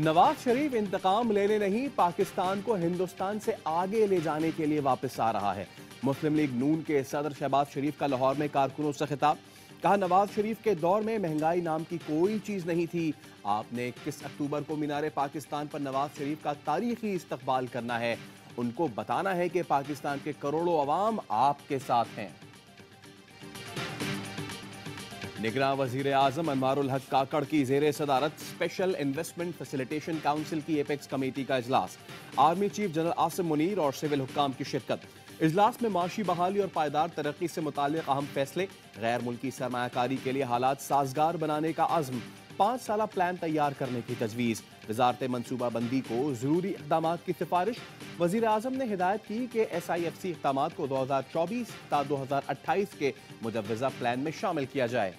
नवाज शरीफ इंतकाम लेने नहीं, पाकिस्तान को हिंदुस्तान से आगे ले जाने के लिए वापस आ रहा है। मुस्लिम लीग नून के सदर शहबाज शरीफ का लाहौर में कारकुनों से खिताब। कहा, नवाज शरीफ के दौर में महंगाई नाम की कोई चीज नहीं थी। आपने 21 अक्टूबर को मीनारे पाकिस्तान पर नवाज शरीफ का तारीखी इस्तकबाल करना है। उनको बताना है कि पाकिस्तान के करोड़ों अवाम आपके साथ हैं। निगरान वजीर आजम अनवारुल हक काकड़ की जेर सदारत स्पेशल इन्वेस्टमेंट फैसिलिटेशन काउंसिल की एपेक्स कमेटी का इजलास। Army chief general Asim Munir और सिविल हुक्काम की शिरकत। इजलास में माशी बहाली और पायदार तरक्की से मुताल्लिक अहम फैसले। गैर मुल्की सरमायाकारी के लिए हालात साजगार बनाने का आज़म। 5 साला प्लान तैयार करने की तजवीज़। वजारत मनसूबाबंदी को जरूरी इक़दाम की सिफारिश। वजीर आजम ने हिदायत की कि SIFC इक़दाम को 2024 ता 2028 के मुजव्वज़ा प्लान में शामिल किया जाए।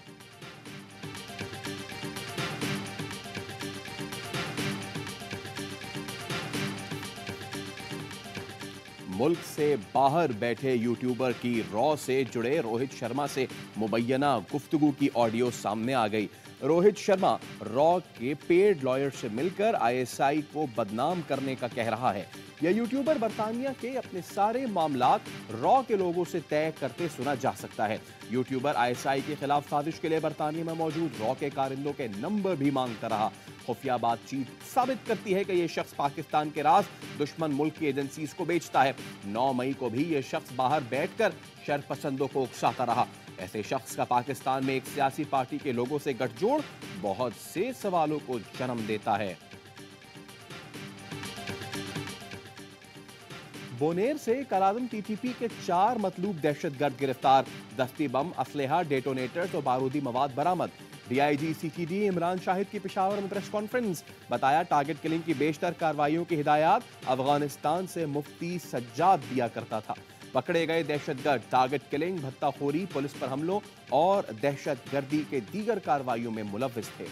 मुल्क से बाहर बैठे यूट्यूबर की रॉ से जुड़े रोहित शर्मा से मुबैना गुफ्तगू की ऑडियो सामने आ गई। रोहित शर्मा रॉ के पेड लॉयर से मिलकर ISI को बदनाम करने का कह रहा है। यह यूट्यूबर बरतानिया के अपने सारे मामलात रॉ के लोगों से तय करते सुना जा सकता है। यूट्यूबर ISI के खिलाफ साजिश के लिए बरतानिया में मौजूद रॉ के कारिंदों के नंबर भी मांगता रहा। खुफिया बातचीत साबित करती है कि यह शख्स पाकिस्तान के राज दुश्मन मुल्क की एजेंसीज को बेचता है। 9 मई को भी यह शख्स बाहर बैठकर शरपसंदों को उकसाता रहा। ऐसे शख्स का पाकिस्तान में एक सियासी पार्टी के लोगों से गठजोड़ बहुत से सवालों को जन्म देता है। बोनेर से कलादम TTP के 4 मतलूब दहशतगर्द गिरफ्तार। दस्ती बम, असलहा, डेटोनेटर्स और बारूदी मवाद बरामद। DIG CTD इमरान शाहिद की पेशावर में प्रेस कॉन्फ्रेंस। बताया, टारगेट किलिंग की बेशतर कार्रवाइयों की हिदायत अफगानिस्तान से मुफ्ती सज्जाद दिया करता था। पकड़े गए दहशतगर्द टारगेट किलिंग, भत्ताखोरी, पुलिस पर हमलों और दहशतगर्दी के दीगर कार्रवाइयों में मुलव्विस थे।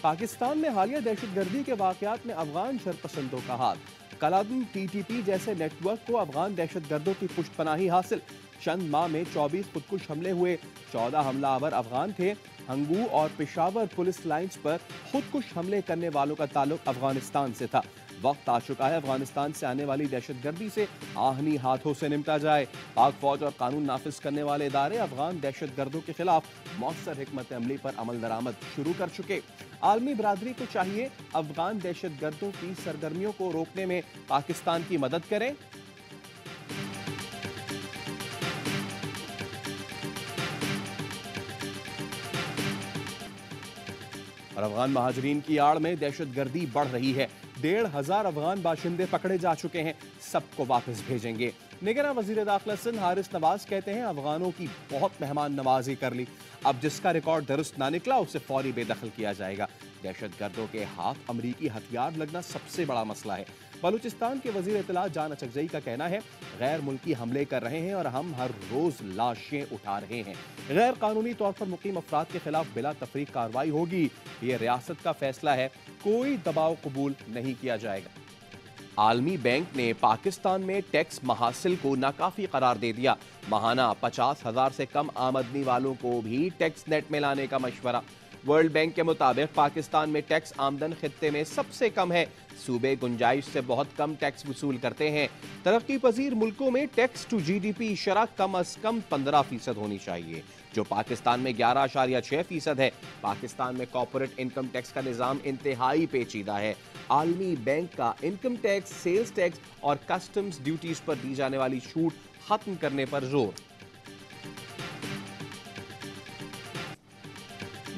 पाकिस्तान में हालिया दहशतगर्दी के वाकयात में अफगान शरपसंदों का हाथ। कलादम TTP जैसे नेटवर्क को अफगान दहशतगर्दों की पुष्टपनाही हासिल। चंद माह में 24 खुदकुश हमले हुए। 14 हमलावर अफगान थे। हंगू और पेशावर पुलिस लाइंस पर खुदकुश हमले करने वालों का ताल्लुक अफगानिस्तान से था। वक्त आ चुका है अफगानिस्तान से आने वाली दहशतगर्दी से आहनी हाथों से निपटा जाए। पाक फौज और कानून नाफिज करने वाले इदारे अफगान दहशतगर्दों के खिलाफ मौसर हिकमत अमली पर अमल दरामद शुरू कर चुके। आलमी बरादरी को चाहिए अफगान दहशतगर्दों की सरगर्मियों को रोकने में पाकिस्तान की मदद करें। और अफगान महाजरीन की आड़ में दहशतगर्दी बढ़ रही है। 1,500 अफगान बाशिंदे पकड़े जा चुके हैं। सबको वापस भेजेंगे। निगरान वजीर दाखिला सिंध हारिस नवाज कहते हैं, अफगानों की बहुत मेहमान नवाजी कर ली। अब जिसका रिकॉर्ड दुरुस्त ना निकला उसे फौरी बेदखल किया जाएगा। दहशतगर्दों के हाथ अमरीकी हथियार लगना सबसे बड़ा मसला है। बलूचिस्तान के वजीर इत्तला जान अचकजई का कहना है, गैर मुल्की हमले कर रहे हैं और हम हर रोज लाशें उठा रहे हैं। गैर कानूनी तौर पर मुकीम अफराद के खिलाफ बिला तफरीक कार्रवाई होगी। ये रियासत का फैसला है, कोई दबाव कबूल नहीं किया जाएगा। आलमी बैंक ने पाकिस्तान में टैक्स महासिल को नाकाफी करार दे दिया। माहाना 50,000 से कम आमदनी वालों को भी टैक्स नेट में लाने का मशवरा। वर्ल्ड बैंक के मुताबिक पाकिस्तान में टैक्स आमदन खित्ते में सबसे कम है। सूबे गुंजाइश से बहुत कम टैक्स वसूल करते हैं। तरक्की पजीर मुल्कों में टैक्स टू GDP शरह कम अज कम 15% होनी चाहिए, जो पाकिस्तान में 11.6% है। पाकिस्तान में कॉर्पोरेट इनकम टैक्स का निज़ाम इंतहाई पेचीदा है। आलमी बैंक का इनकम टैक्स, सेल्स टैक्स और कस्टम्स ड्यूटीज पर दी जाने वाली छूट खत्म करने पर जोर।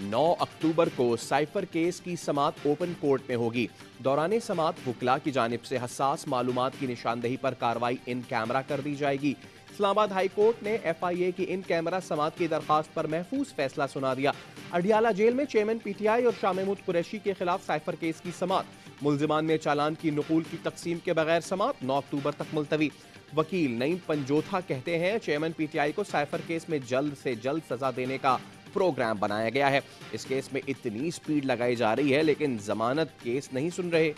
9 अक्टूबर को साइफर केस की समाअत ओपन कोर्ट में होगी। दौरान समाअत वुकला की जानिब से हसास मालूमात की निशानदही पर कार्रवाई इन कैमरा कर दी जाएगी। इस्लामाबाद हाई कोर्ट ने FIA की इन कैमरा समाअत की दरखास्त पर महफूज फैसला सुना दिया। अडियाला जेल में चेयरमैन PTI और शाह महमूद कुरैशी के खिलाफ साइफर केस की समाअत। मुलजिमान में चालान की नकूल की तकसीम के बगैर समाअत 9 अक्टूबर तक मुलतवी। वकील नईम पंजोथा कहते हैं, चेयरमैन PTI को साइफर केस में जल्द से जल्द सजा देने का प्रोग्राम बनाया गया है। इस केस में इतनी स्पीड लगाई जा रही है लेकिन जमानत केस नहीं सुन रहे।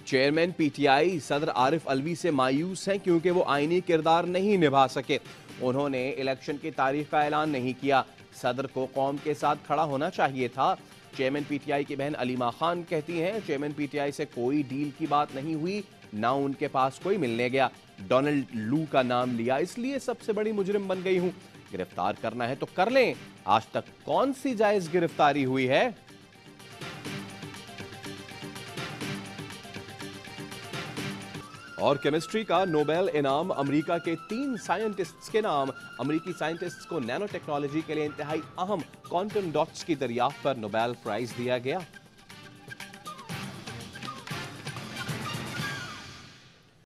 चेयरमैन पीटीआई सदर आरिफ अलवी से मायूस हैं क्योंकि वो आईनी किरदार नहीं निभा सके। उन्होंने इलेक्शन की तारीख का ऐलान नहीं किया। सदर को कौम के साथ खड़ा होना चाहिए था। चेयरमैन पीटीआई की बहन अलीमा खान कहती हैं चेयरमैन पीटीआई से कोई डील की बात नहीं हुई, ना उनके पास कोई मिलने गया। डोनाल्ड लू का नाम लिया इसलिए सबसे बड़ी मुजरिम बन गई हूं। गिरफ्तार करना है तो कर लें। आज तक कौन सी जायज गिरफ्तारी हुई है? और केमिस्ट्री का नोबेल इनाम अमेरिका के 3 साइंटिस्ट्स के नाम। अमेरिकी साइंटिस्ट्स को नैनो टेक्नोलॉजी के लिए इंतहाई अहम क्वांटम डॉट्स की दरियाफ्त पर नोबेल प्राइज दिया गया।